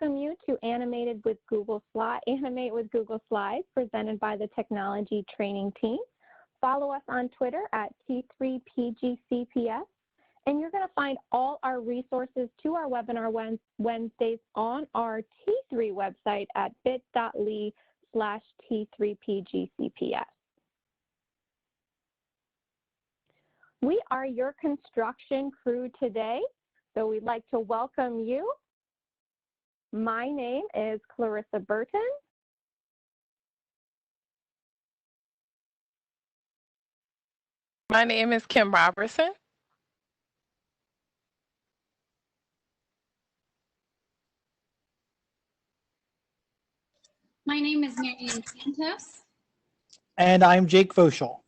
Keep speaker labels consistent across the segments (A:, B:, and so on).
A: welcome you to Animate with Google Slides, presented by the Technology Training Team. Follow us on Twitter at T3PGCPS, and you're going to find all our resources to our webinar Wednesdays on our T3 website at bit.ly/T3PGCPS. We are your construction crew today, so we'd like to welcome you. My name is Clarissa Burton.
B: My name is Kim Robertson.
C: My name is Marian Santos.
D: And I'm Jake Voschel.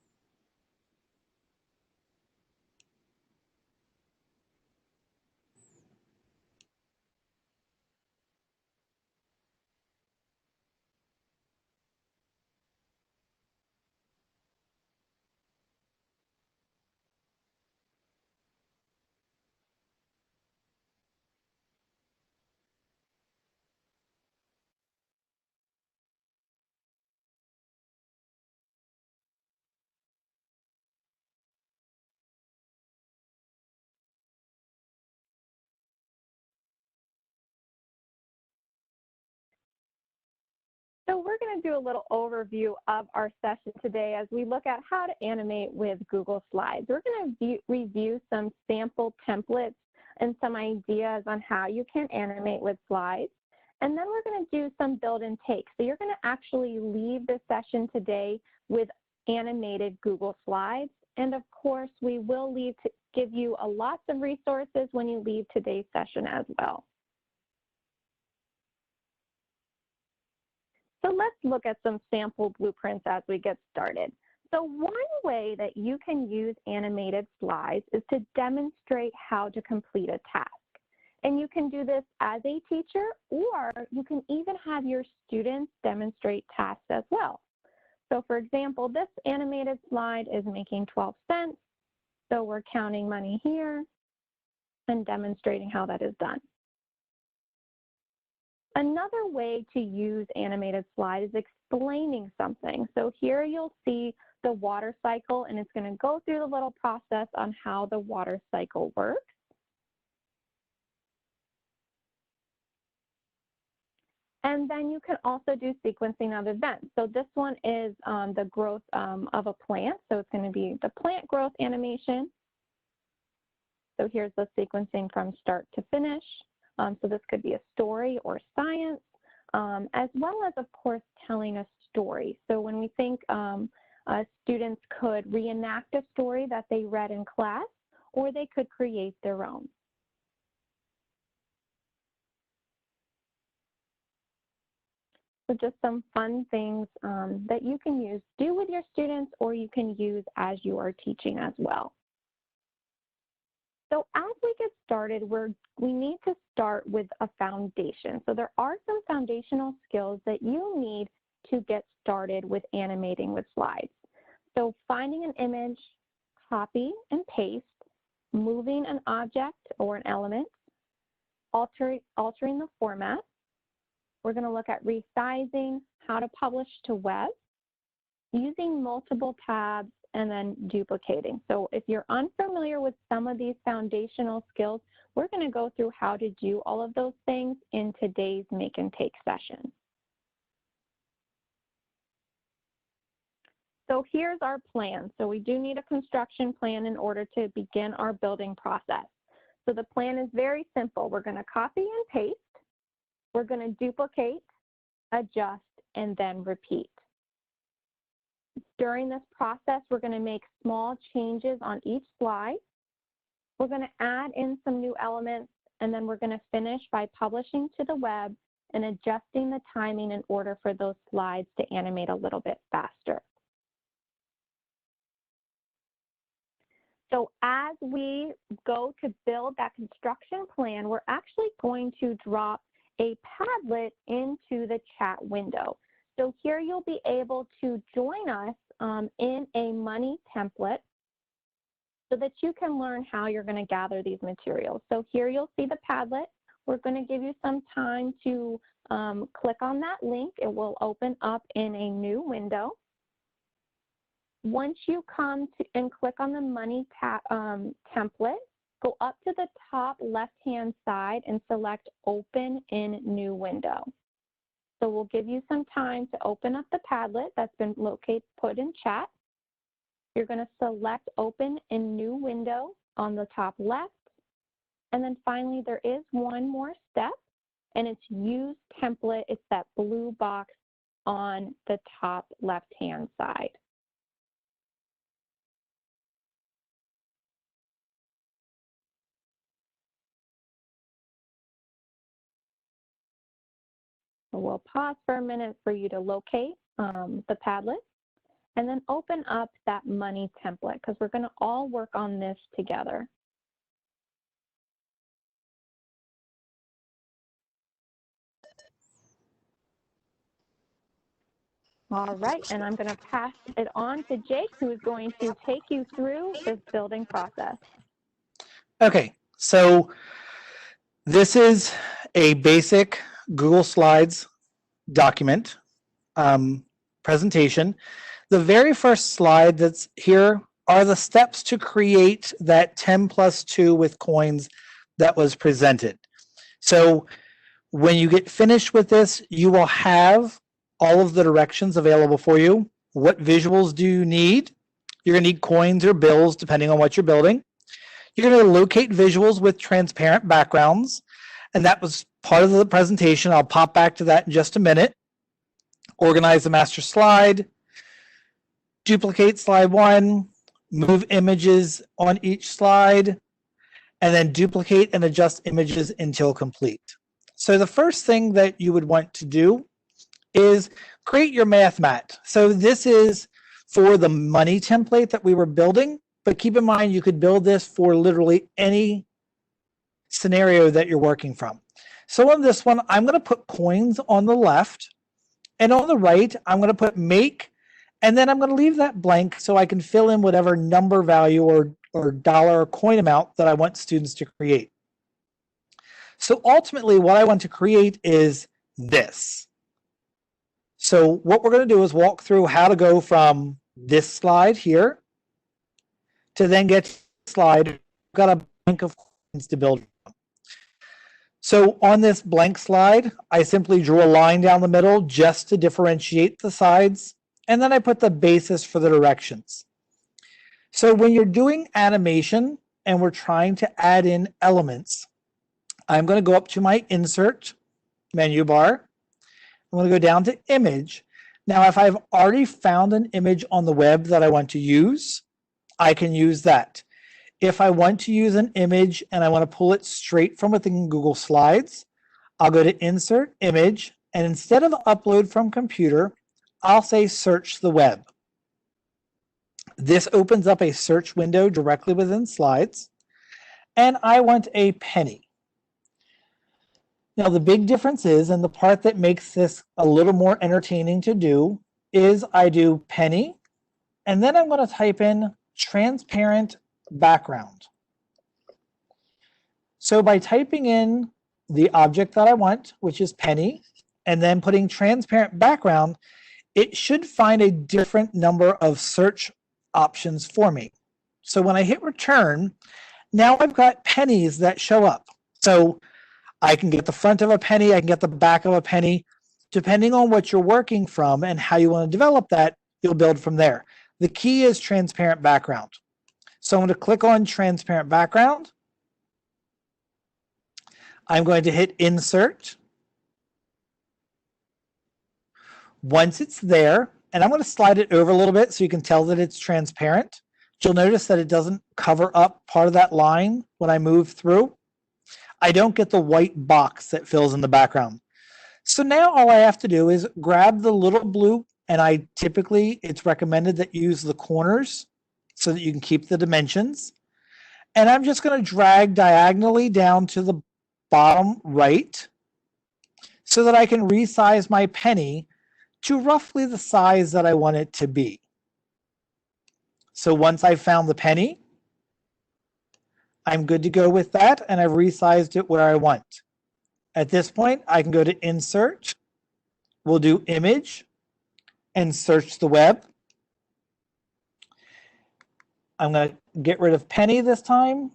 A: So we're going to do a little overview of our session today as we look at how to animate with Google Slides. We're going to review some sample templates and some ideas on how you can animate with slides. And then we're going to do some build and take. So you're going to actually leave the session today with animated Google Slides. And of course, we will give you lots of resources when you leave today's session as well. So let's look at some sample blueprints as we get started. So one way that you can use animated slides is to demonstrate how to complete a task. And you can do this as a teacher, or you can even have your students demonstrate tasks as well. So for example, this animated slide is making 12 cents. So we're counting money here and demonstrating how that is done. Another way to use animated slide is explaining something. So here you'll see the water cycle, and it's going to go through the little process on how the water cycle works. And then you can also do sequencing of events. So this one is the growth of a plant. So it's going to be the plant growth animation. So here's the sequencing from start to finish. So this could be a story or science, as well as, of course, telling a story. So when we think students could reenact a story that they read in class, or they could create their own. So just some fun things that you can do with your students, or you can use as you are teaching as well. So as we get started, we need to start with a foundation. So there are some foundational skills that you need to get started with animating with slides. So finding an image, copy and paste, moving an object or an element, altering the format. We're going to look at resizing, how to publish to web, using multiple tabs, and then duplicating. So if you're unfamiliar with some of these foundational skills, we're going to go through how to do all of those things in today's Make and Take session. So here's our plan. So we do need a construction plan in order to begin our building process. So the plan is very simple. We're going to copy and paste. We're going to duplicate, adjust, and then repeat. During this process, we're going to make small changes on each slide. We're going to add in some new elements, and then we're going to finish by publishing to the web and adjusting the timing in order for those slides to animate a little bit faster. So as we go to build that construction plan, we're actually going to drop a Padlet into the chat window. So here you'll be able to join us in a money template so that you can learn how you're going to gather these materials. So here you'll see the Padlet. we're going to give you some time to click on that link. It will open up in a new window. Once you come to and click on the money template, go up to the top left-hand side and select Open in New Window. So we'll give you some time to open up the Padlet that's been put in chat. You're going to select Open in New Window on the top left. And then finally, there is one more step, and it's Use Template. It's that blue box on the top left-hand side. So we'll pause for a minute for you to locate the Padlet and then open up that money template because we're going to all work on this together. All right, and I'm going to pass it on to Jake, who is going to take you through this building process.
D: Okay, so this is a basic Google Slides document presentation. The very first slide that's here are the steps to create that 10+2 with coins that was presented. So when you get finished with this, you will have all of the directions available for you. What visuals do you need? You're going to need coins or bills, depending on what you're building. You're going to locate visuals with transparent backgrounds, and that was part of the presentation. I'll pop back to that in just a minute. Organize the master slide, duplicate slide 1, move images on each slide, and then duplicate and adjust images until complete. So the first thing that you would want to do is create your math mat. So this is for the money template that we were building, but keep in mind you could build this for literally any scenario that you're working from. So on this one, I'm going to put coins on the left, and on the right, I'm going to put make, and then I'm going to leave that blank so I can fill in whatever number value or dollar or coin amount that I want students to create. So ultimately, what I want to create is this. So what we're going to do is walk through how to go from this slide here to then get to the slide. We've got a blank of coins to build. So on this blank slide, I simply drew a line down the middle just to differentiate the sides, and then I put the basis for the directions. So when you're doing animation and we're trying to add in elements, I'm going to go up to my Insert menu bar. I'm going to go down to Image. Now, if I've already found an image on the web that I want to use, I can use that. If I want to use an image and I want to pull it straight from within Google Slides, I'll go to Insert Image, and instead of Upload from Computer, I'll say Search the Web. This opens up a search window directly within Slides, and I want a penny. Now, the big difference is, and the part that makes this a little more entertaining to do, is I do penny, and then I'm going to type in transparent background. So by typing in the object that I want, which is penny, and then putting transparent background, it should find a different number of search options for me. So when I hit return, now I've got pennies that show up. So I can get the front of a penny, I can get the back of a penny. Depending on what you're working from and how you want to develop that, you'll build from there. The key is transparent background. So I'm going to click on transparent background. I'm going to hit insert. Once it's there, and I'm going to slide it over a little bit so you can tell that it's transparent. You'll notice that it doesn't cover up part of that line when I move through. I don't get the white box that fills in the background. So now all I have to do is grab the little blue, and it's recommended that you use the corners so that you can keep the dimensions. And I'm just going to drag diagonally down to the bottom right so that I can resize my penny to roughly the size that I want it to be. So once I've found the penny, I'm good to go with that, and I've resized it where I want. At this point, I can go to Insert. We'll do Image and search the web. I'm going to get rid of penny this time,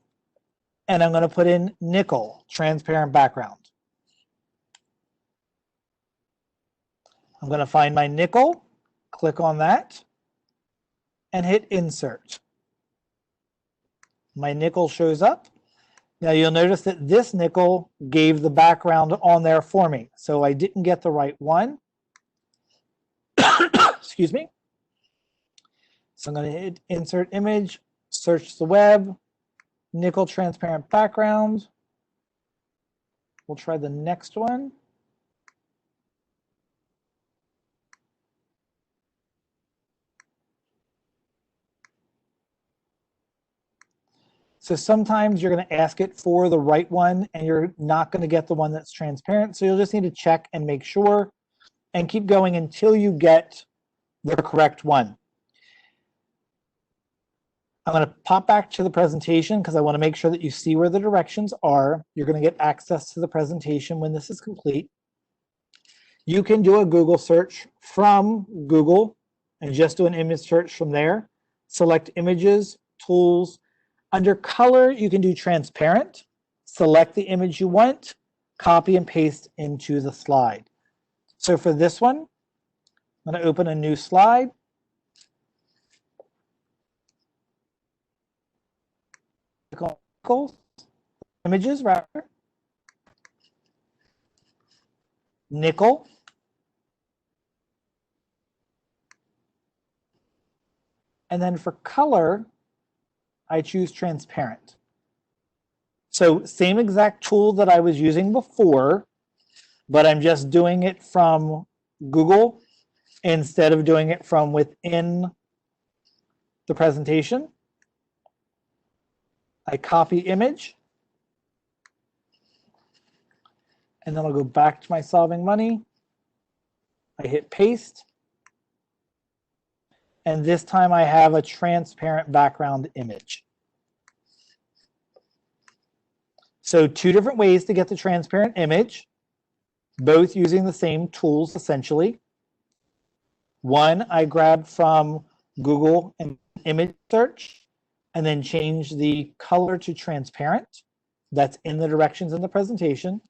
D: and I'm going to put in nickel, transparent background. I'm going to find my nickel, click on that, and hit Insert. My nickel shows up. Now you'll notice that this nickel gave the background on there for me, so I didn't get the right one. Excuse me. So I'm going to hit Insert Image, search the web, nickel transparent background. We'll try the next one. So sometimes you're going to ask it for the right one and you're not going to get the one that's transparent. So you'll just need to check and make sure and keep going until you get the correct one. I'm going to pop back to the presentation because I want to make sure that you see where the directions are. You're going to get access to the presentation when this is complete. You can do a Google search from Google and just do an image search from there. Select Images, Tools. Under Color, you can do Transparent. Select the image you want, copy and paste into the slide. So for this one, I'm going to open a new slide. Click on Images, rather. Nickel. And then for color, I choose transparent. So same exact tool that I was using before, but I'm just doing it from Google instead of doing it from within the presentation. I copy image, and then I'll go back to my solving money. I hit paste, and this time I have a transparent background image. So two different ways to get the transparent image, both using the same tools essentially. One I grabbed from Google and image search, and then change the color to transparent. That's in the directions in the presentation.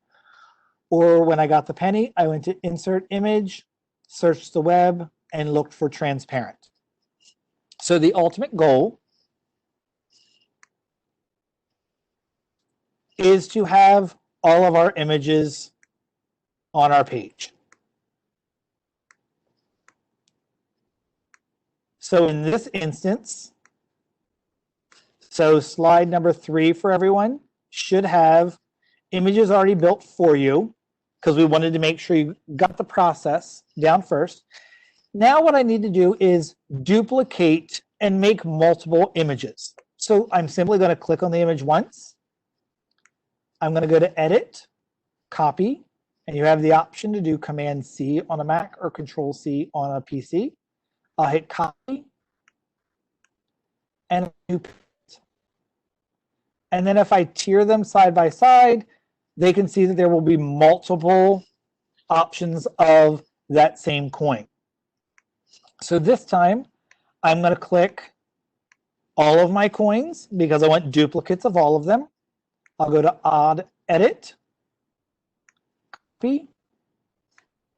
D: Or when I got the penny, I went to Insert Image, searched the web, and looked for transparent. So the ultimate goal is to have all of our images on our page. So in this instance, so slide number 3 for everyone should have images already built for you because we wanted to make sure you got the process down first. Now what I need to do is duplicate and make multiple images. So I'm simply going to click on the image once. I'm going to go to Edit, Copy, and you have the option to do Command C on a Mac or Control C on a PC. I'll hit Copy and new. And then if I tier them side by side, they can see that there will be multiple options of that same coin. So this time, I'm going to click all of my coins because I want duplicates of all of them. I'll go to Odd Edit, Copy,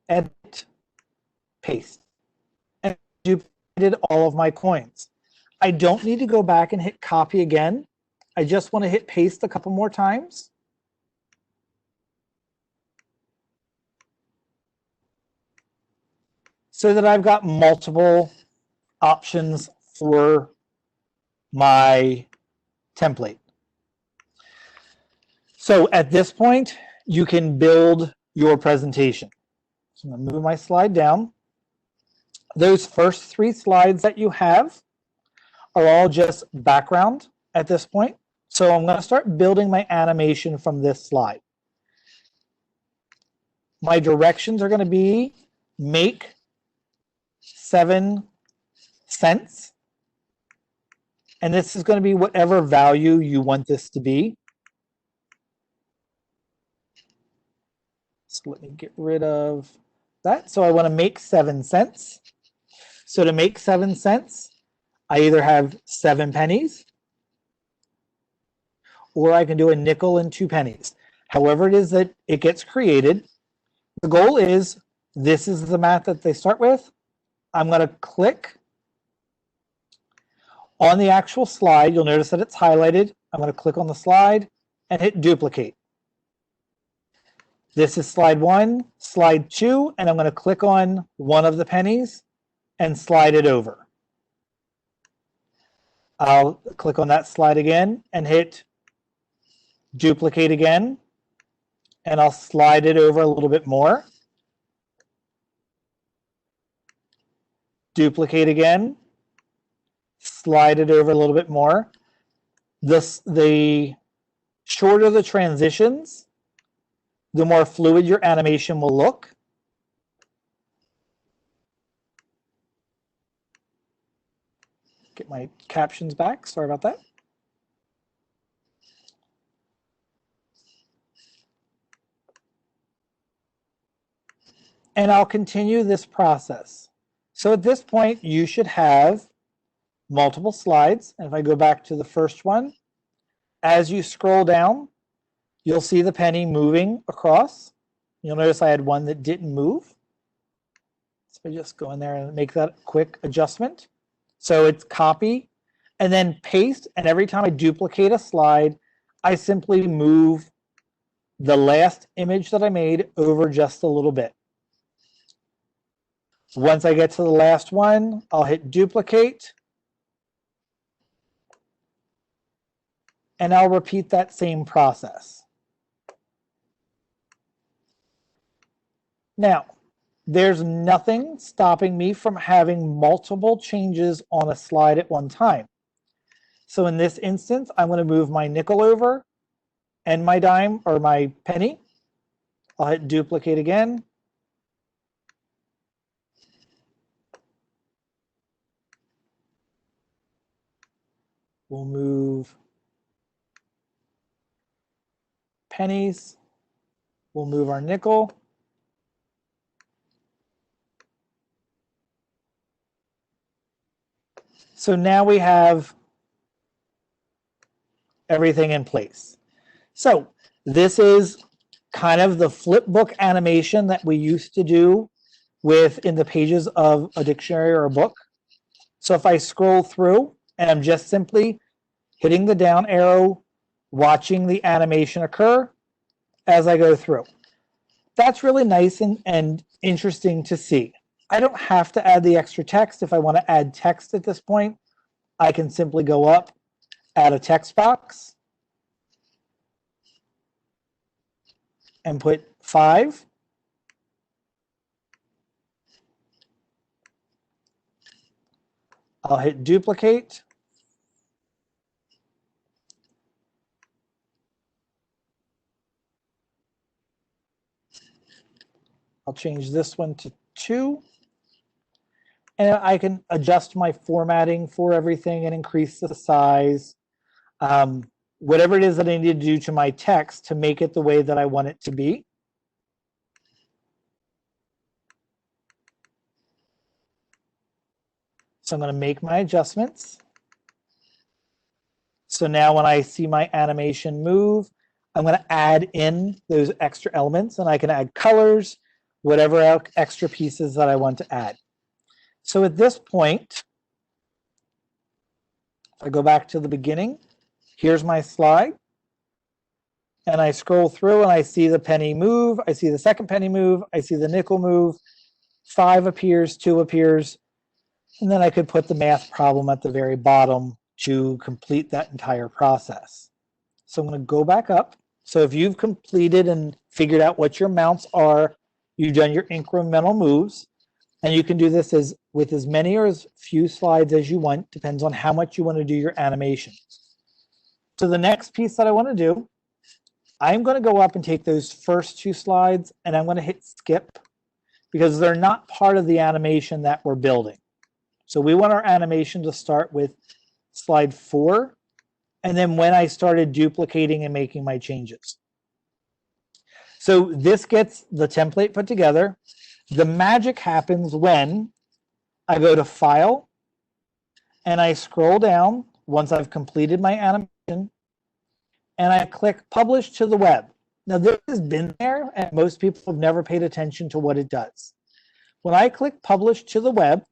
D: Edit, Paste, and duplicated all of my coins. I don't need to go back and hit Copy again. I just want to hit Paste a couple more times. So that I've got multiple options for my template. So at this point, you can build your presentation. So I'm going to move my slide down. Those first 3 slides that you have are all just background at this point. So I'm going to start building my animation from this slide. My directions are going to be make 7 cents. And this is going to be whatever value you want this to be. So let me get rid of that. So I want to make 7 cents. So to make 7 cents, I either have 7 pennies or I can do a nickel and 2 pennies. However it is that it gets created, the goal is, this is the math that they start with. I'm going to click on the actual slide. You'll notice that it's highlighted. I'm going to click on the slide and hit duplicate. This is slide 1, slide 2, and I'm going to click on one of the pennies and slide it over. I'll click on that slide again and hit duplicate again, and I'll slide it over a little bit more. Duplicate again, slide it over a little bit more. The shorter the transitions, the more fluid your animation will look. Get my captions back, sorry about that. And I'll continue this process. So at this point, you should have multiple slides. And if I go back to the first one, as you scroll down, you'll see the penny moving across. You'll notice I had one that didn't move. So I just go in there and make that quick adjustment. So it's copy and then paste. And every time I duplicate a slide, I simply move the last image that I made over just a little bit. Once I get to the last one, I'll hit duplicate. And I'll repeat that same process. Now, there's nothing stopping me from having multiple changes on a slide at one time. So in this instance, I'm going to move my nickel over and my dime or my penny. I'll hit duplicate again. We'll move pennies. We'll move our nickel. So now we have everything in place. So this is kind of the flip book animation that we used to do in the pages of a dictionary or a book. So if I scroll through and I'm just simply hitting the down arrow, watching the animation occur as I go through. That's really nice and interesting to see. I don't have to add the extra text. If I want to add text at this point, I can simply go up, add a text box, and put 5. I'll hit duplicate. I'll change this one to 2. And I can adjust my formatting for everything and increase the size. Whatever it is that I need to do to my text to make it the way that I want it to be. So I'm going to make my adjustments. So now when I see my animation move, I'm going to add in those extra elements, and I can add colors, whatever extra pieces that I want to add. So at this point, if I go back to the beginning, here's my slide. And I scroll through and I see the penny move. I see the second penny move. I see the nickel move. 5 appears, 2 appears. And then I could put the math problem at the very bottom to complete that entire process. So I'm going to go back up. So if you've completed and figured out what your mounts are, you've done your incremental moves, and you can do this with as many or as few slides as you want, depends on how much you want to do your animation. So the next piece that I want to do, I'm going to go up and take those first 2 slides and I'm going to hit skip because they're not part of the animation that we're building. So we want our animation to start with slide 4 and then when I started duplicating and making my changes. So this gets the template put together. The magic happens when I go to File and I scroll down once I've completed my animation and I click Publish to the Web. Now this has been there and most people have never paid attention to what it does. When I click Publish to the Web,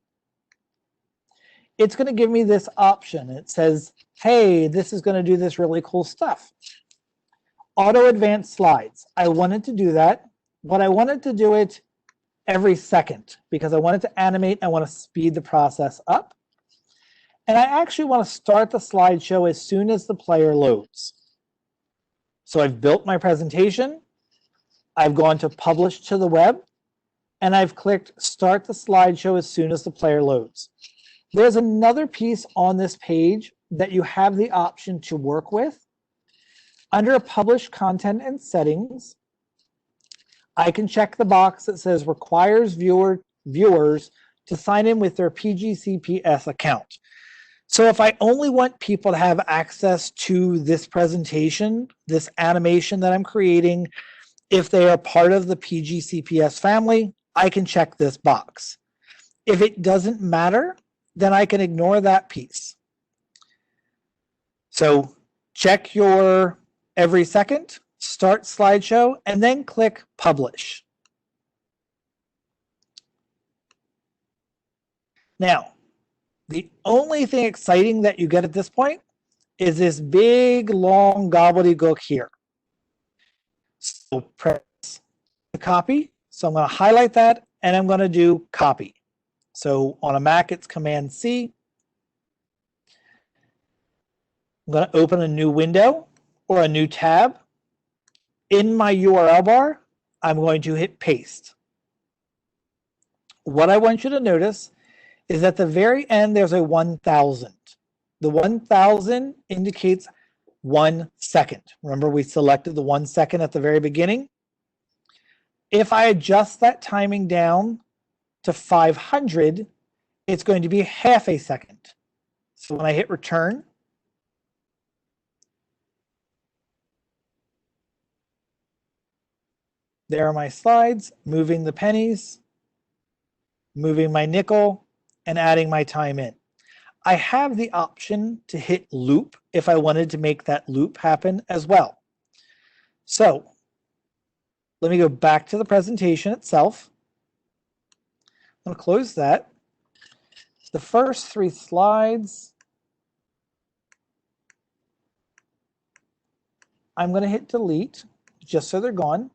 D: it's going to give me this option. It says, hey, this is going to do this really cool stuff. Auto advanced slides. I wanted to do that, but I wanted to do it every second because I wanted to animate. I want to speed the process up. And I actually want to start the slideshow as soon as the player loads. So I've built my presentation. I've gone to Publish to the Web, and I've clicked Start the slideshow as soon as the player loads. There's another piece on this page that you have the option to work with. Under Publish Content and Settings, I can check the box that says requires viewers to sign in with their PGCPS account. So if I only want people to have access to this presentation, this animation that I'm creating, if they are part of the PGCPS family, I can check this box. If it doesn't matter, then I can ignore that piece. So check your every second, start slideshow, and then click Publish. Now, the only thing exciting that you get at this point is this big, long gobbledygook here. So press the copy. So I'm going to highlight that, and I'm going to do copy. So on a Mac, it's Command C. I'm going to open a new window or a new tab. In my URL bar, I'm going to hit paste. What I want you to notice is at the very end, there's a 1000. The 1000 indicates 1 second. Remember, we selected the 1 second at the very beginning. If I adjust that timing down to 500, it's going to be half a second. So when I hit return, there are my slides, moving the pennies, moving my nickel, and adding my time in. I have the option to hit loop if I wanted to make that loop happen as well. So let me go back to the presentation itself. I'm going to close that. The first 3 slides, I'm going to hit delete just so they're gone.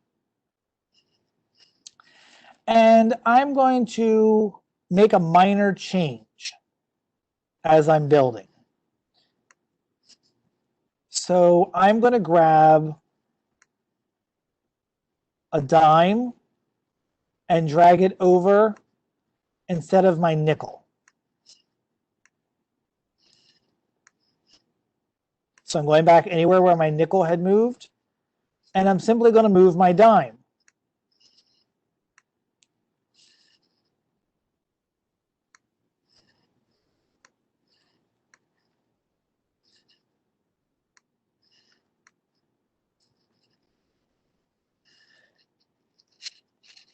D: And I'm going to make a minor change as I'm building. So I'm going to grab a dime and drag it over instead of my nickel. So I'm going back anywhere where my nickel had moved, and I'm simply going to move my dime.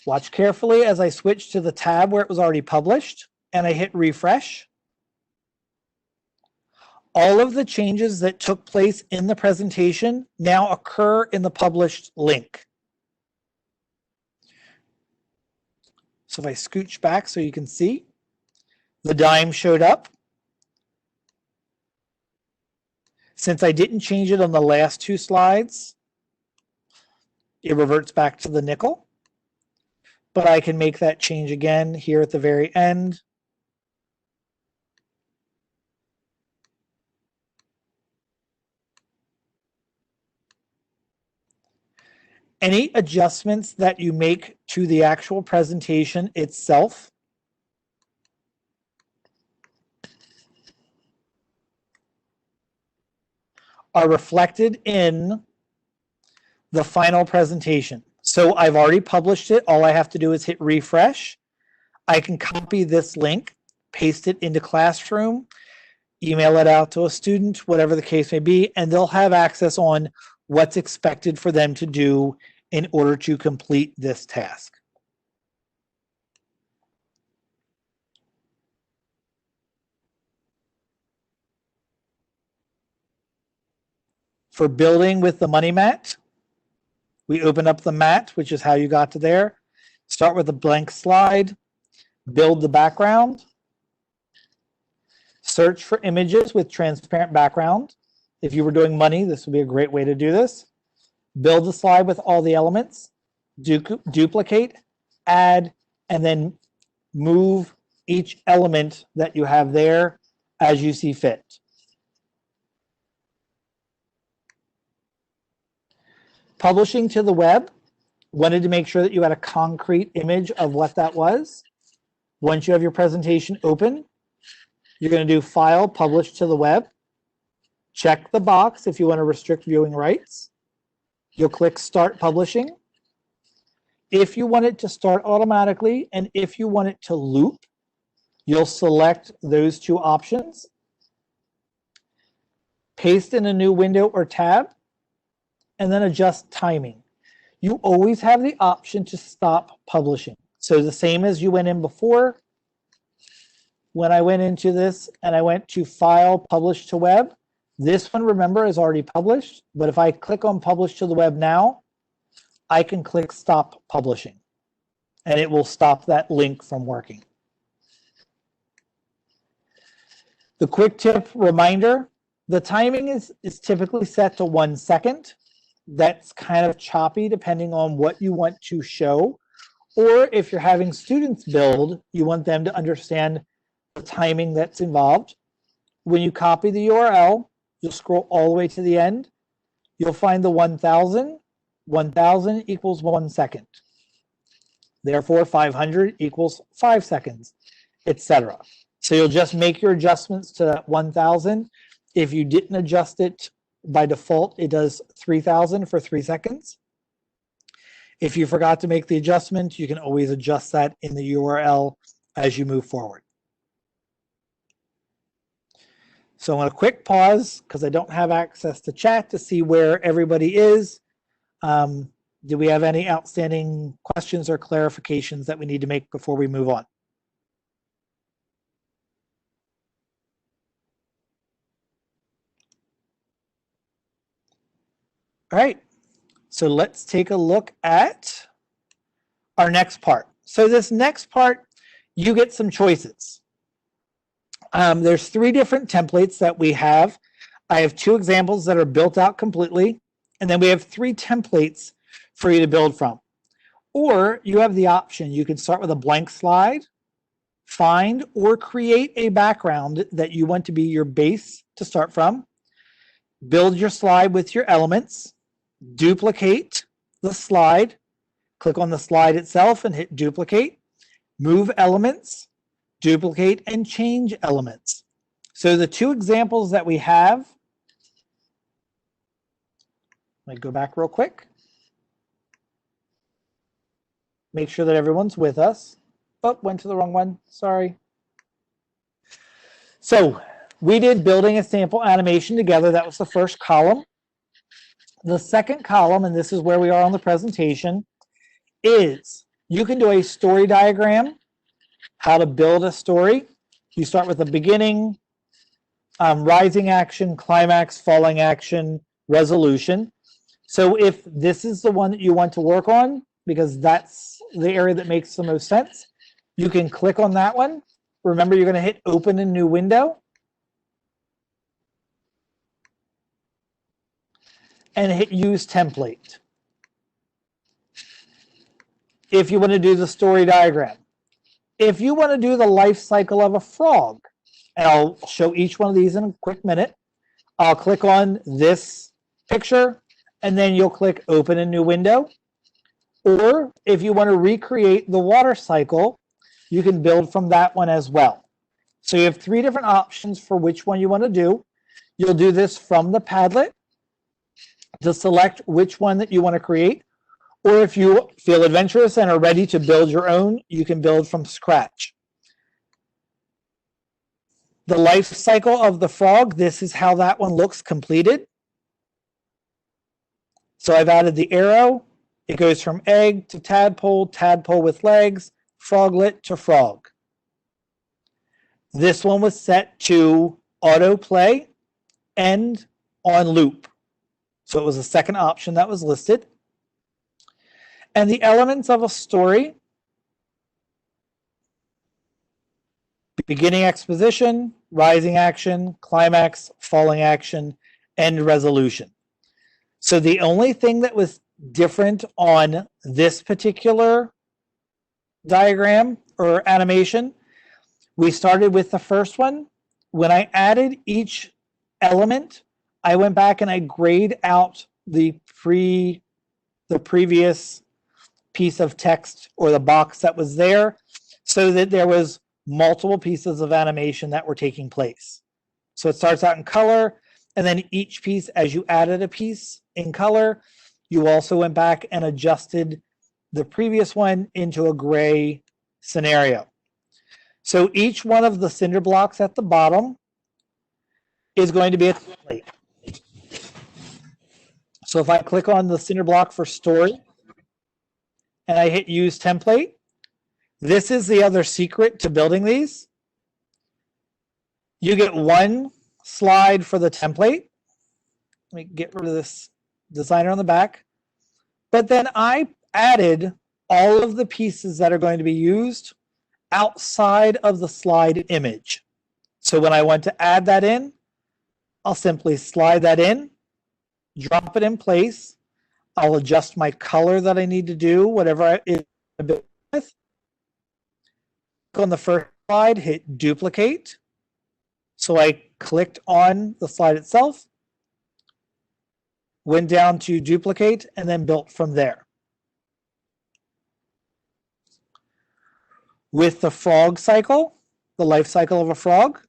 D: Watch carefully as I switch to the tab where it was already published and I hit refresh. All of the changes that took place in the presentation now occur in the published link. So if I scooch back so you can see, the dime showed up. Since I didn't change it on the last 2 slides, it reverts back to the nickel. But I can make that change again here at the very end. Any adjustments that you make to the actual presentation itself are reflected in the final presentation. So I've already published it. All I have to do is hit refresh. I can copy this link, paste it into Classroom, email it out to a student, whatever the case may be, and they'll have access on what's expected for them to do in order to complete this task. For building with the money mat, we open up the mat, which is how you got to there. Start with a blank slide, build the background, search for images with transparent background. If you were doing money, this would be a great way to do this. Build the slide with all the elements, duplicate, add, and then move each element that you have there as you see fit. Publishing to the web, wanted to make sure that you had a concrete image of what that was. Once you have your presentation open, you're going to do File, Publish to the web. Check the box if you want to restrict viewing rights. You'll click Start Publishing. If you want it to start automatically and if you want it to loop, you'll select those two options. Paste in a new window or tab, and then adjust timing. You always have the option to stop publishing. So the same as you went in before, when I went into this and I went to File, Publish to Web, this one, remember, is already published, but if I click on Publish to the Web now, I can click Stop Publishing, and it will stop that link from working. The quick tip reminder, the timing is typically set to 1 second. That's kind of choppy depending on what you want to show. Or if you're having students build, you want them to understand the timing that's involved. When you copy the URL, you'll scroll all the way to the end. You'll find the 1000. 1000 equals 1 second. Therefore, 500 equals 5 seconds, etc. So you'll just make your adjustments to that 1000. If you didn't adjust it by default, it does 3000 for 3 seconds. If you forgot to make the adjustment, you can always adjust that in the URL as you move forward. So I'm going to quick pause because I don't have access to chat to see where everybody is. Do we have any outstanding questions or clarifications that we need to make before we move on? All right, so let's take a look at our next part. So this next part, you get some choices. There's 3 different templates that we have. I have 2 examples that are built out completely, and then we have 3 templates for you to build from. Or you have the option, you can start with a blank slide, find or create a background that you want to be your base to start from, build your slide with your elements, duplicate the slide, click on the slide itself and hit duplicate, move elements, duplicate and change elements. So the 2 examples that we have, let me go back real quick. Make sure that everyone's with us. Oh, went to the wrong one, sorry. So we did building a sample animation together. That was the first column. The second column, and this is where we are on the presentation, is you can do a story diagram, how to build a story. You start with the beginning, rising action, climax, falling action, resolution. So if this is the one that you want to work on, because that's the area that makes the most sense, you can click on that one. Remember, you're going to hit open a new window and hit use template. If you want to do the story diagram. If you want to do the life cycle of a frog, and I'll show each one of these in a quick minute, I'll click on this picture and then you'll click open a new window. Or if you want to recreate the water cycle, you can build from that one as well. So you have 3 different options for which one you want to do. You'll do this from the Padlet to select which one that you want to create. Or if you feel adventurous and are ready to build your own, you can build from scratch. The life cycle of the frog, this is how that one looks completed. So I've added the arrow, It goes from egg to tadpole, tadpole with legs, froglet to frog. This one was set to autoplay and on loop. So it was a second option that was listed. And the elements of a story: beginning exposition, rising action, climax, falling action, end resolution. So the only thing that was different on this particular diagram or animation, we started with the first one. When I added each element, I went back and I grayed out the previous piece of text or the box that was there, so that there was multiple pieces of animation that were taking place. So it starts out in color, and then each piece, as you added a piece in color, you also went back and adjusted the previous one into a gray scenario. So each one of the cinder blocks at the bottom is going to be a template. So if I click on the cinder block for story and I hit use template, this is the other secret to building these. You get one slide for the template. Let me get rid of this designer on the back. But then I added all of the pieces that are going to be used outside of the slide image. So when I want to add that in, I'll simply slide that in, drop it in place. I'll adjust my color that I need to do, whatever it is with. On the first slide, hit duplicate. So I clicked on the slide itself, went down to duplicate, and then built from there. With the frog cycle, the life cycle of a frog,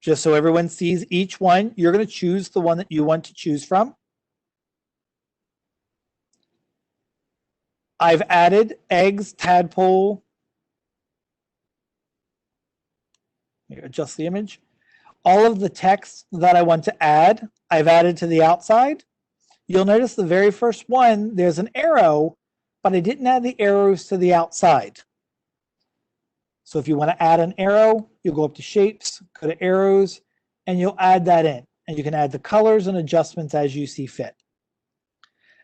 D: just so everyone sees each one, you're going to choose the one that you want to choose from. I've added eggs, tadpole. Adjust the image. All of the text that I want to add, I've added to the outside. You'll notice the very first one, there's an arrow, but I didn't add the arrows to the outside. So if you want to add an arrow, you'll go up to shapes, go to arrows, and you'll add that in. And you can add the colors and adjustments as you see fit.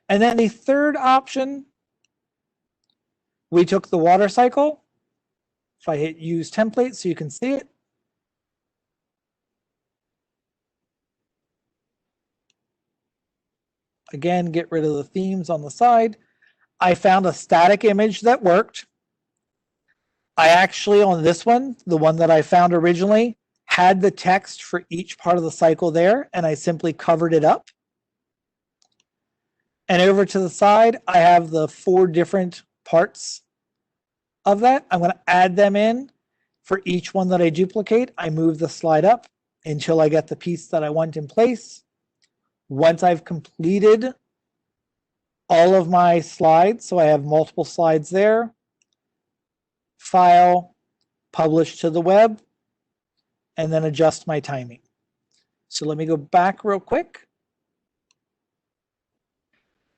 D: And then the third option, we took the water cycle. If I hit use template so you can see it. Again, get rid of the themes on the side. I found a static image that worked. I actually, on this one, the one that I found originally, had the text for each part of the cycle there, and I simply covered it up. And over to the side, I have the 4 different parts of that. I'm going to add them in. For each one that I duplicate, I move the slide up until I get the piece that I want in place. Once I've completed all of my slides, so I have multiple slides there, file, publish to the web, and then adjust my timing. So let me go back real quick.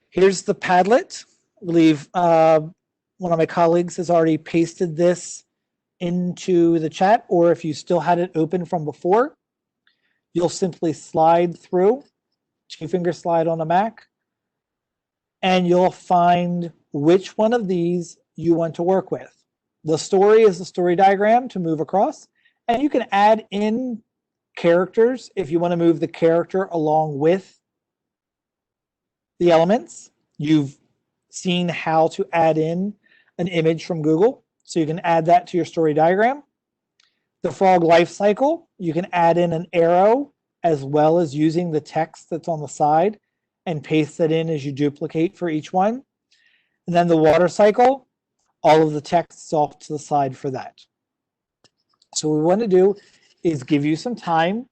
D: Here's the Padlet. I believe one of my colleagues has already pasted this into the chat, or if you still had it open from before, you'll simply slide through, 2-finger slide on a Mac, and you'll find which one of these you want to work with. The story is the story diagram to move across, and you can add in characters if you want to move the character along with the elements. You've seen how to add in an image from Google, so you can add that to your story diagram. The frog life cycle, you can add in an arrow as well as using the text that's on the side and paste that in as you duplicate for each one. And then the water cycle, all of the text is off to the side for that. So what we want to do is give you some time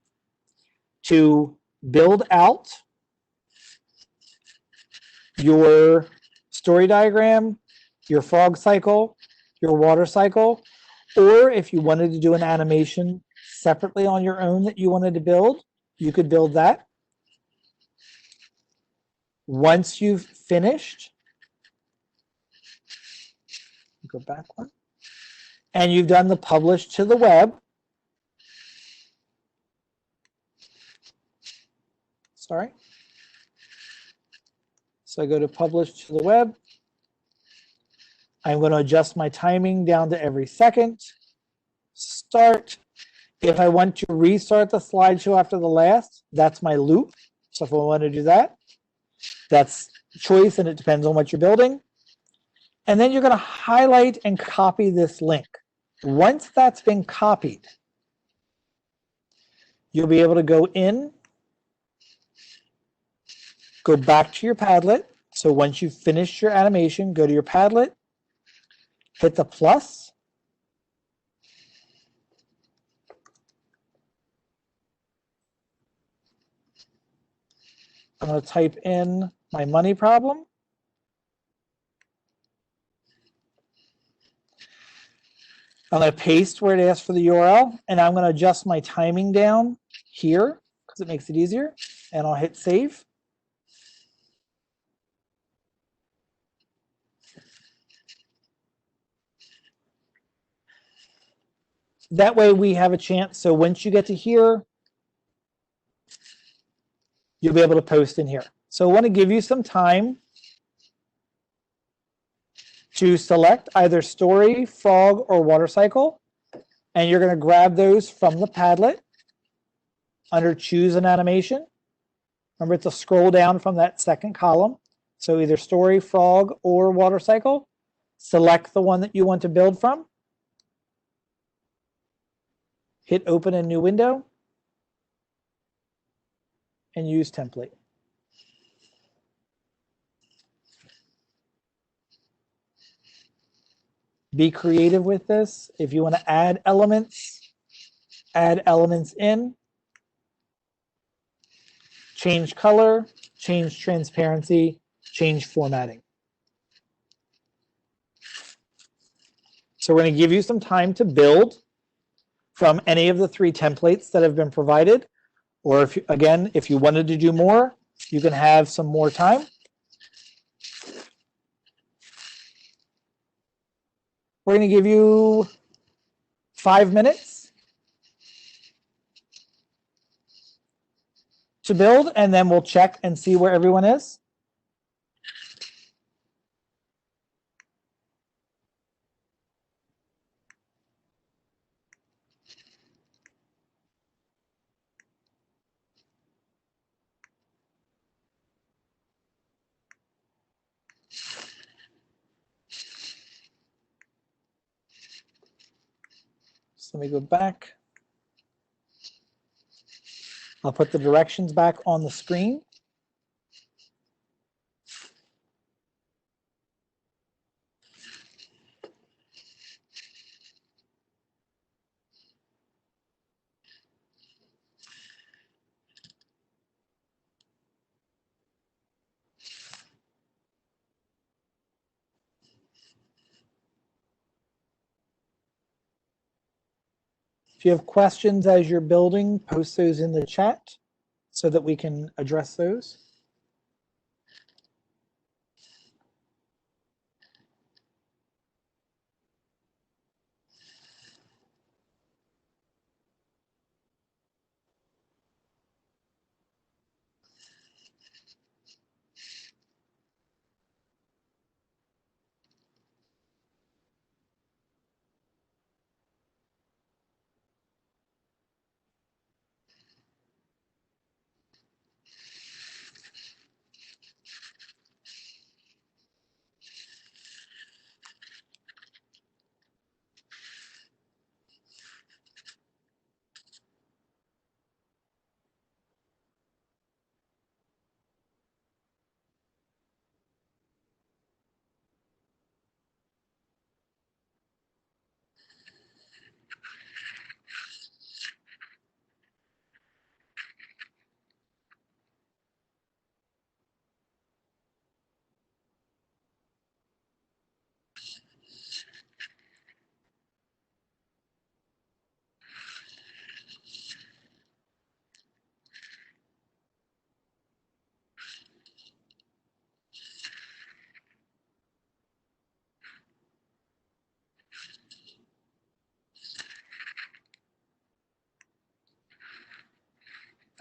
D: to build out your story diagram, your frog cycle, your water cycle, or if you wanted to do an animation separately on your own that you wanted to build, you could build that. Once you've finished, go back one. And you've done the publish to the web. Sorry. So I go to publish to the web. I'm going to adjust my timing down to every second. Start. If I want to restart the slideshow after the last, that's my loop. So if I want to do that, that's choice, and it depends on what you're building. And then you're going to highlight and copy this link. Once that's been copied, you'll be able to go in, go back to your Padlet. So once you've finished your animation, go to your Padlet, hit the plus. I'm going to type in my money problem. I'm going to paste where it asks for the URL, and I'm going to adjust my timing down here because it makes it easier, and I'll hit save. That way we have a chance. So once you get to here, you'll be able to post in here. So I want to give you some time to select either story, frog, or water cycle. And you're going to grab those from the Padlet under choose an animation. Remember to scroll down from that second column. So either story, frog, or water cycle. Select the one that you want to build from. Hit open a new window and use template. Be creative with this. If you want to add elements in, change color, change transparency, change formatting. So we're going to give you some time to build from any of the 3 templates that have been provided. Or if you, again, if you wanted to do more, you can have some more time. We're going to give you 5 minutes to build, and then we'll check and see where everyone is. So let me go back. I'll put the directions back on the screen. If you have questions as you're building, post those in the chat so that we can address those.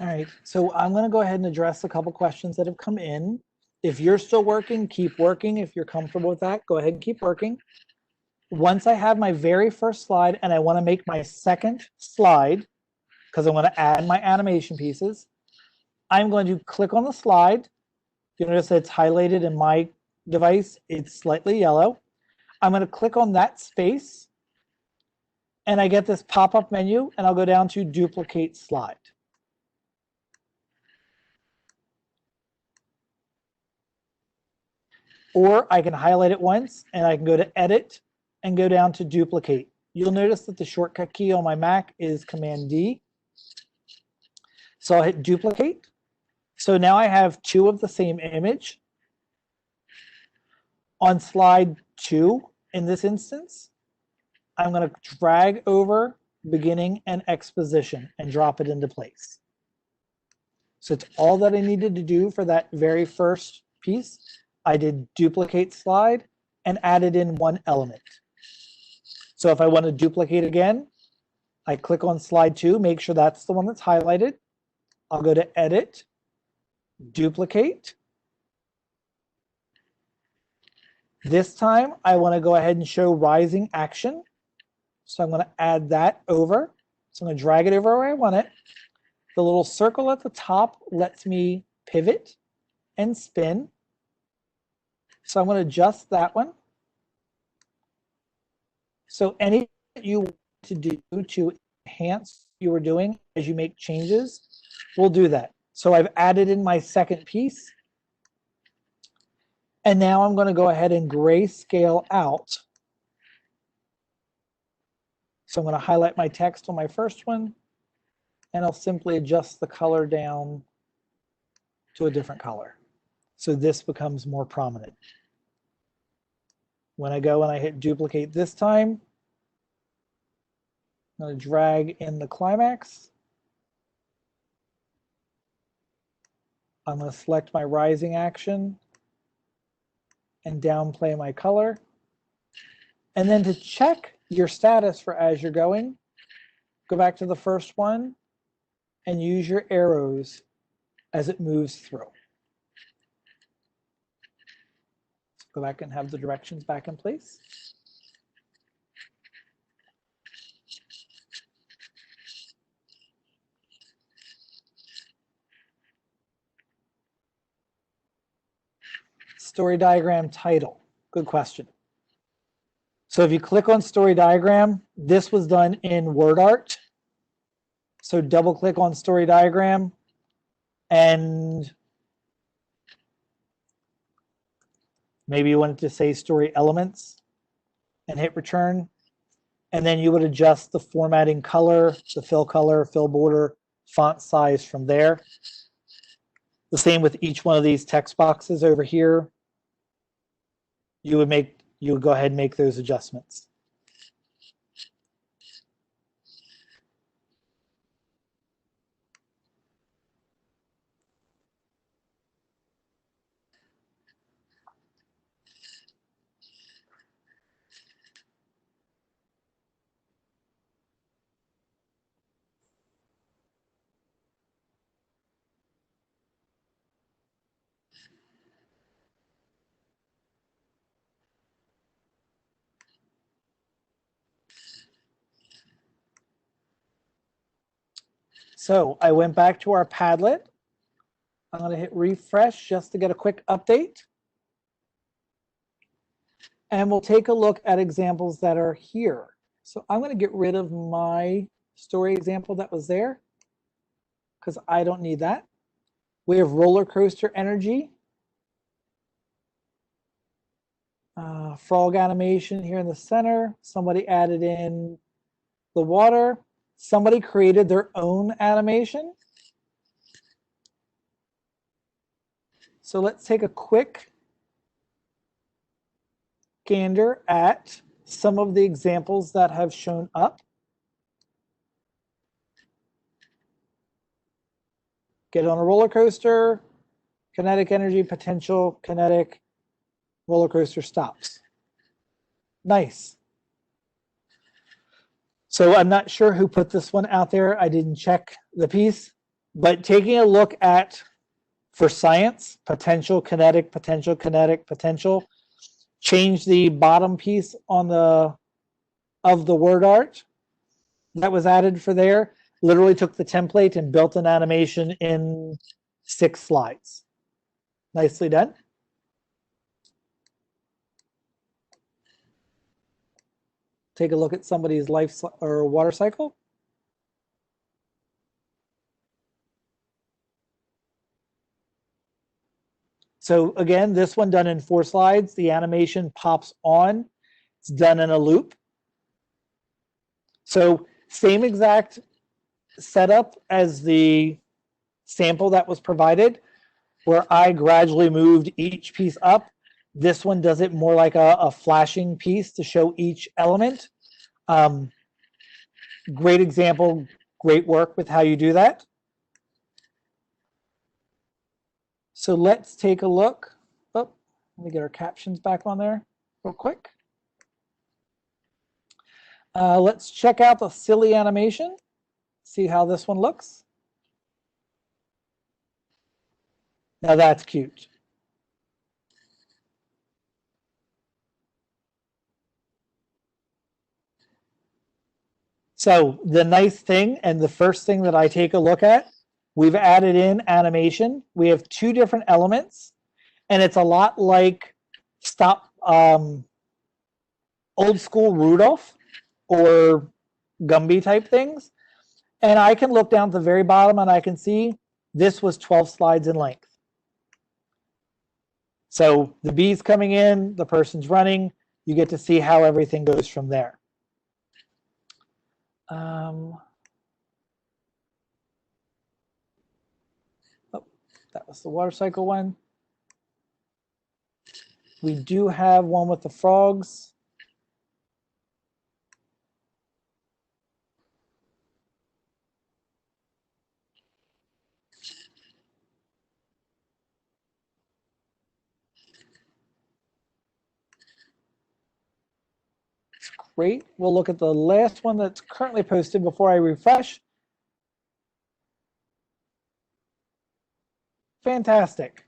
D: All right, so I'm going to go ahead and address a couple questions that have come in. If you're still working, keep working. If you're comfortable with that, go ahead and keep working. Once I have my very first slide and I want to make my second slide, because I want to add my animation pieces, I'm going to click on the slide. You notice that it's highlighted in my device. It's slightly yellow. I'm going to click on that space and I get this pop-up menu and I'll go down to duplicate slide. Or I can highlight it once and I can go to edit and go down to duplicate. You'll notice that the shortcut key on my Mac is Command D. So I'll hit duplicate. So now I have two of the same image. On slide 2, in this instance, I'm going to drag over beginning and exposition and drop it into place. So it's all that I needed to do for that very first piece. I did duplicate slide and added in one element. So if I want to duplicate again, I click on slide 2, make sure that's the one that's highlighted. I'll go to edit, duplicate. This time I want to go ahead and show rising action. So I'm going to add that over. So I'm going to drag it over where I want it. The little circle at the top lets me pivot and spin. So I'm going to adjust that one. So anything that you want to do to enhance what you were doing as you make changes, we'll do that. So I've added in my second piece. And now I'm going to go ahead and grayscale out. So I'm going to highlight my text on my first one, and I'll simply adjust the color down to a different color. So this becomes more prominent. When I go and I hit duplicate this time, I'm going to drag in the climax. I'm going to select my rising action and downplay my color. And then to check your status for as you're going, go back to the first one and use your arrows as it moves through. Go back and have the directions back in place. Story diagram title. Good question. So if you click on story diagram, this was done in WordArt. So double click on story diagram and maybe you wanted to say story elements and hit return. And then you would adjust the formatting color, the fill color, fill border, font size from there. The same with each one of these text boxes over here. You would go ahead and make those adjustments. So I went back to our Padlet. I'm going to hit refresh just to get a quick update. And we'll take a look at examples that are here. So I'm going to get rid of my story example that was there because I don't need that. We have roller coaster energy. Frog animation here in the center. Somebody added in the water. Somebody created their own animation. So let's take a quick gander at some of the examples that have shown up. Get on a roller coaster, kinetic energy, potential, kinetic, roller coaster stops. Nice. So I'm not sure who put this one out there. I didn't check the piece, But taking a look at, for science, potential, kinetic, potential, kinetic, potential, change the bottom piece on the of the word art that was added for there. Literally took the template and built an animation in 6 slides. Nicely done. Take a look at somebody's life or water cycle. So again, this one done in 4 slides. The animation pops on. It's done in a loop. So same exact setup as the sample that was provided, where I gradually moved each piece up. This one does it more like a flashing piece to show each element. Great example, great work with how you do that. So let's take a look. Oh, let me get our captions back on there real quick. Let's check out the silly animation, see how this one looks. Now that's cute. So the nice thing, and the first thing that I take a look at, we've added in animation. We have 2 different elements, and it's a lot like old school Rudolph or Gumby type things. And I can look down at the very bottom and I can see this was 12 slides in length. So the bee's coming in, the person's running, you get to see how everything goes from there. Oh, that was the water cycle one. We do have one with the frogs. Great. We'll look at the last one that's currently posted before I refresh. Fantastic.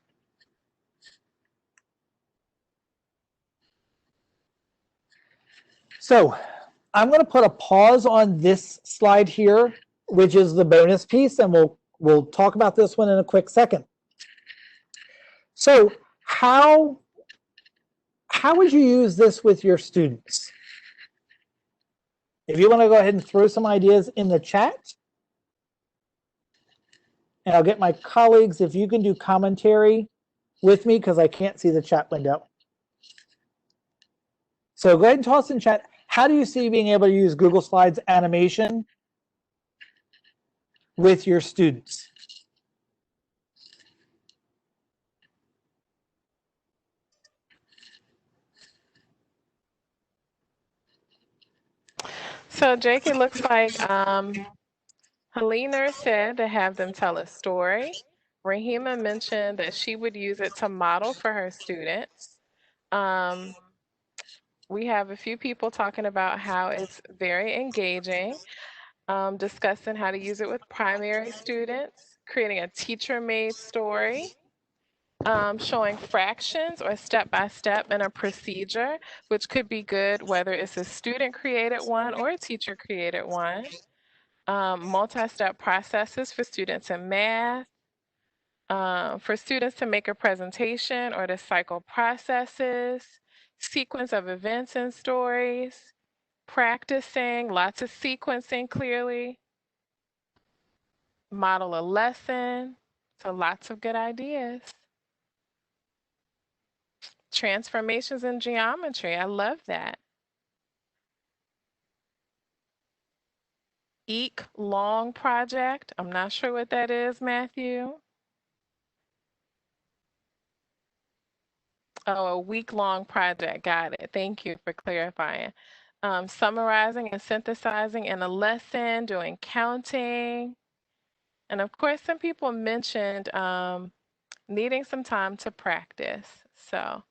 D: So I'm going to put a pause on this slide here, which is the bonus piece, and we'll talk about this one in a quick second. So how would you use this with your students? If you want to go ahead and throw some ideas in the chat, and I'll get my colleagues, if you can do commentary with me, because I can't see the chat window. So go ahead and toss in chat. How do you see being able to use Google Slides animation with your students?
B: So Jake, it looks like Helena said to have them tell a story. Rahima mentioned that she would use it to model for her students. We have a few people talking about how it's very engaging, discussing how to use it with primary students, creating a teacher-made story, showing fractions or step-by-step in a procedure, which could be good whether it's a student-created one or a teacher-created one. Multi-step processes for students in math, for students to make a presentation or to cycle processes, sequence of events and stories, practicing, lots of sequencing clearly, model a lesson, so lots of good ideas. Transformations in geometry, I love that. Eek long project, I'm not sure what that is, Matthew. Oh, a week-long project. Got it. Thank you for clarifying. Summarizing and synthesizing in a lesson, doing counting. And of course, some people mentioned needing some time to practice. So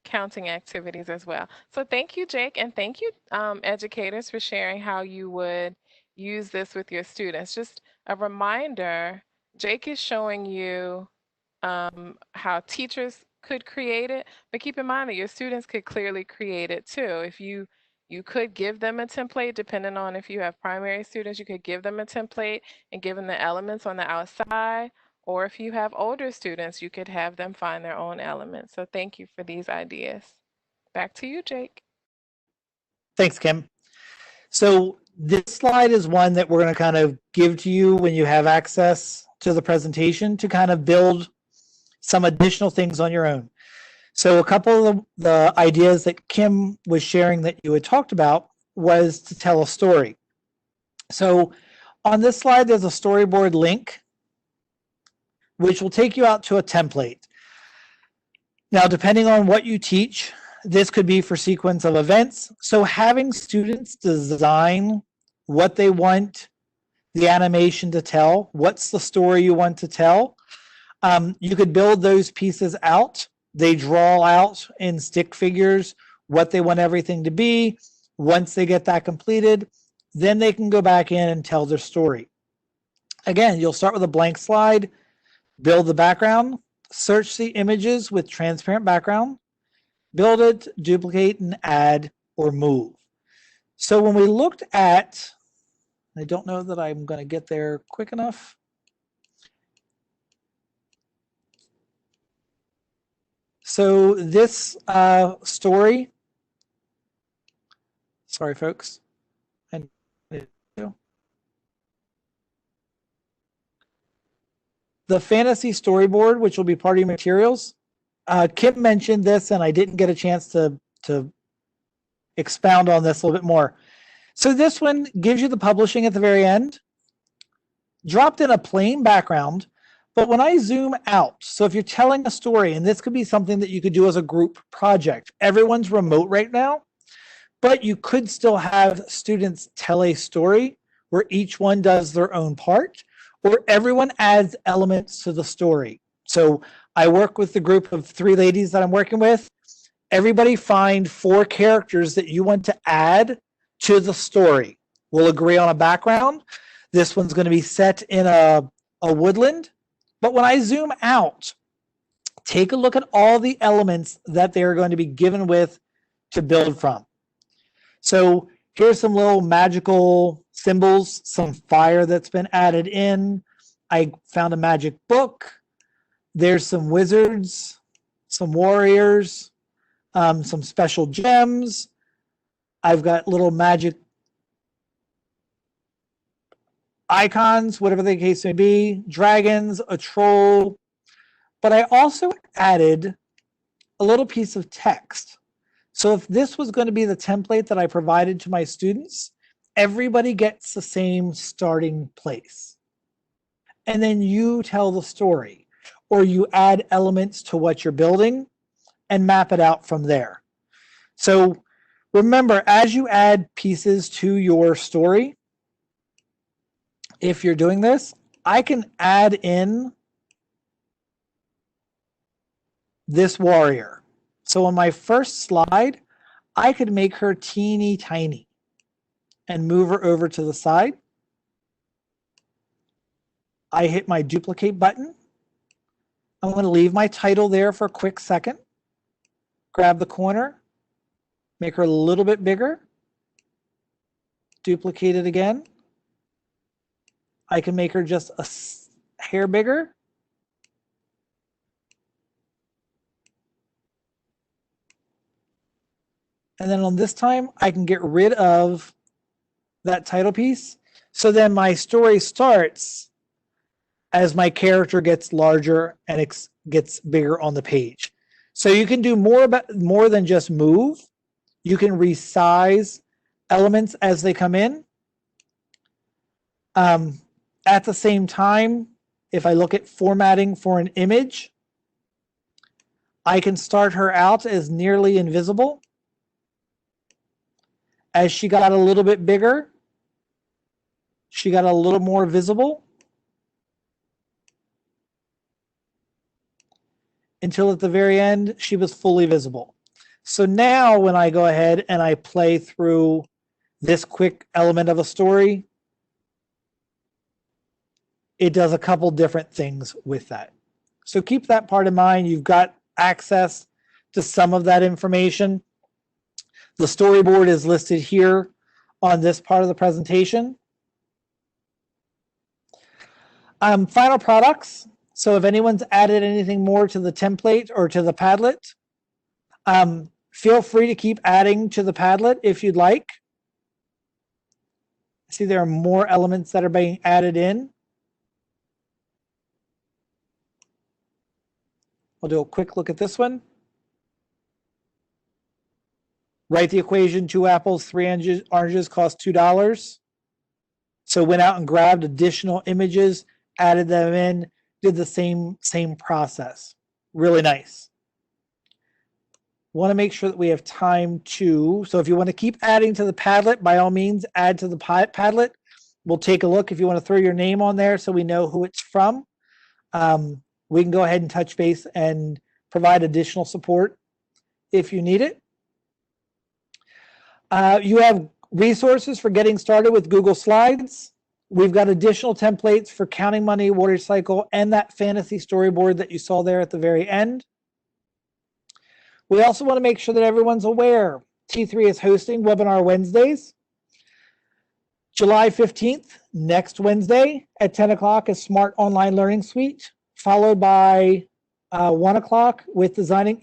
B: counting activities as well. So thank you, Jake, and thank you, educators, for sharing how you would use this with your students. Just a reminder, Jake is showing you how teachers could create it, but keep in mind that your students could clearly create it too. If you could give them a template, depending on if you have primary students, you could give them a template and give them the elements on the outside, or if you have older students, you could have them find their own elements. So thank you for these ideas. Back to you, Jake.
D: Thanks, Kim. So this slide is one that we're going to kind of give to you when you have access to the presentation to kind of build some additional things on your own. So a couple of the ideas that Kim was sharing that you had talked about was to tell a story. So on this slide, there's a storyboard link, which will take you out to a template. Now, depending on what you teach, this could be for sequence of events. So having students design what they want the animation to tell, what's the story you want to tell. You could build those pieces out. They draw out in stick figures what they want everything to be. Once they get that completed, then they can go back in and tell their story. Again, you'll start with a blank slide, build the background, search the images with transparent background, build it, duplicate, and add or move. So when we looked at, I don't know that I'm going to get there quick enough. So this story, sorry folks, the fantasy storyboard, which will be part of your materials. Kim mentioned this and I didn't get a chance to expound on this a little bit more. So this one gives you the publishing at the very end, dropped in a plain background. But when I zoom out, so if you're telling a story, and this could be something that you could do as a group project, everyone's remote right now, but you could still have students tell a story where each one does their own part, or everyone adds elements to the story. So I work with the group of 3 ladies that I'm working with. Everybody find 4 characters that you want to add to the story. We'll agree on a background. This one's going to be set in a woodland. But when I zoom out, take a look at all the elements that they're going to be given with to build from. So here's some little magical symbols, some fire that's been added in. I found a magic book. There's some wizards, some warriors, some special gems. I've got little magic icons, whatever the case may be, dragons, a troll. But I also added a little piece of text. So if this was going to be the template that I provided to my students, everybody gets the same starting place. And then you tell the story, or you add elements to what you're building and map it out from there. So remember, as you add pieces to your story, if you're doing this, I can add in this warrior. So on my first slide, I could make her teeny tiny and move her over to the side. I hit my duplicate button. I'm going to leave my title there for a quick second. Grab the corner, make her a little bit bigger, duplicate it again. I can make her just a hair bigger. And then on this time, I can get rid of that title piece. So then my story starts as my character gets larger and it gets bigger on the page. So you can do more than just move. You can resize elements as they come in. At the same time, if I look at formatting for an image, I can start her out as nearly invisible. As she got a little bit bigger, she got a little more visible, until at the very end, she was fully visible. So now when I go ahead and I play through this quick element of a story, it does a couple different things with that. So keep that part in mind. You've got access to some of that information. The storyboard is listed here on this part of the presentation. Final products. So if anyone's added anything more to the template or to the Padlet, feel free to keep adding to the Padlet if you'd like. See, there are more elements that are being added in. I'll do a quick look at this one. Write the equation, 2 apples, 3 oranges cost $2. So went out and grabbed additional images, added them in, did the same process. Really nice. Want to make sure that we have time to, so if you want to keep adding to the Padlet, by all means, add to the Padlet. We'll take a look if you want to throw your name on there so we know who it's from. We can go ahead and touch base and provide additional support if you need it. You have resources for getting started with Google Slides. We've got additional templates for counting money, water cycle, and that fantasy storyboard that you saw there at the very end. We also want to make sure that everyone's aware T3 is hosting Webinar Wednesdays. July 15th, next Wednesday at 10 o'clock is Smart Online Learning Suite, followed by 1 o'clock with Designing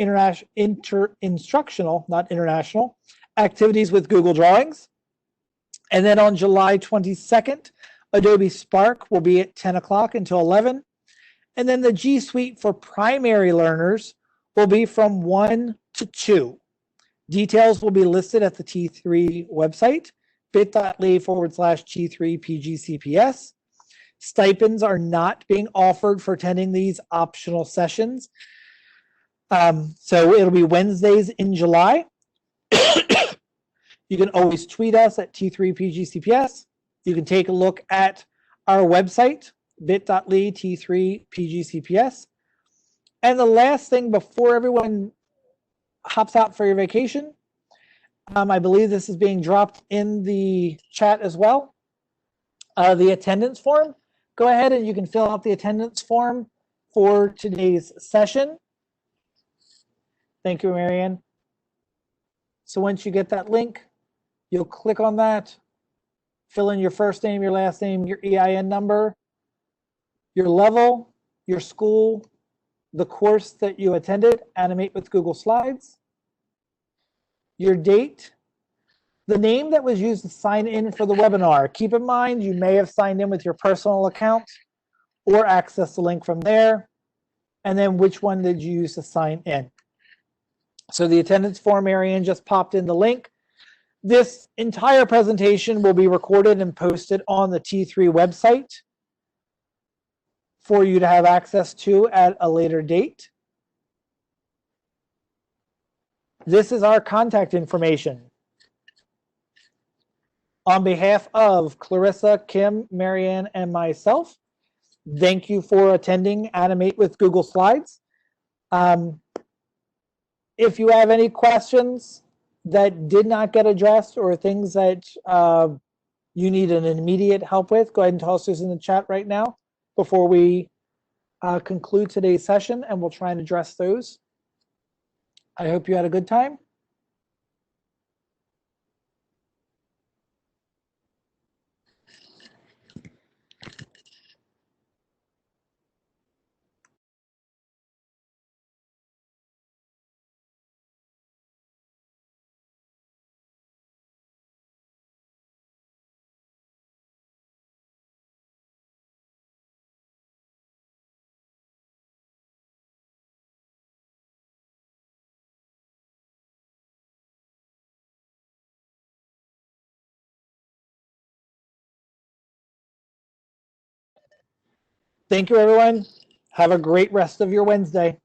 D: Instructional, not international, activities with Google Drawings. And then on July 22nd, Adobe Spark will be at 10 o'clock until 11. And then the G Suite for primary learners will be from 1 to 2. Details will be listed at the T3 website, bit.ly/T3PGCPS. Stipends are not being offered for attending these optional sessions. So it'll be Wednesdays in July. You can always tweet us at T3PGCPS. You can take a look at our website, bit.ly T3PGCPS. And the last thing before everyone hops out for your vacation, I believe this is being dropped in the chat as well. The attendance form. Go ahead and you can fill out the attendance form for today's session. Thank you, Marianne. So once you get that link, you'll click on that, fill in your first name, your last name, your EIN number, your level, your school, the course that you attended, Animate with Google Slides, your date, the name that was used to sign in for the webinar. Keep in mind, you may have signed in with your personal account or access the link from there. And then which one did you use to sign in? So the attendance form, Marianne just popped in the link. This entire presentation will be recorded and posted on the T3 website for you to have access to at a later date. This is our contact information. On behalf of Clarissa, Kim, Marianne, and myself, thank you for attending Animate with Google Slides. If you have any questions that did not get addressed or things that you need an immediate help with, go ahead and toss those in the chat right now before we conclude today's session, and we'll try and address those. I hope you had a good time. Thank you, everyone. Have a great rest of your Wednesday.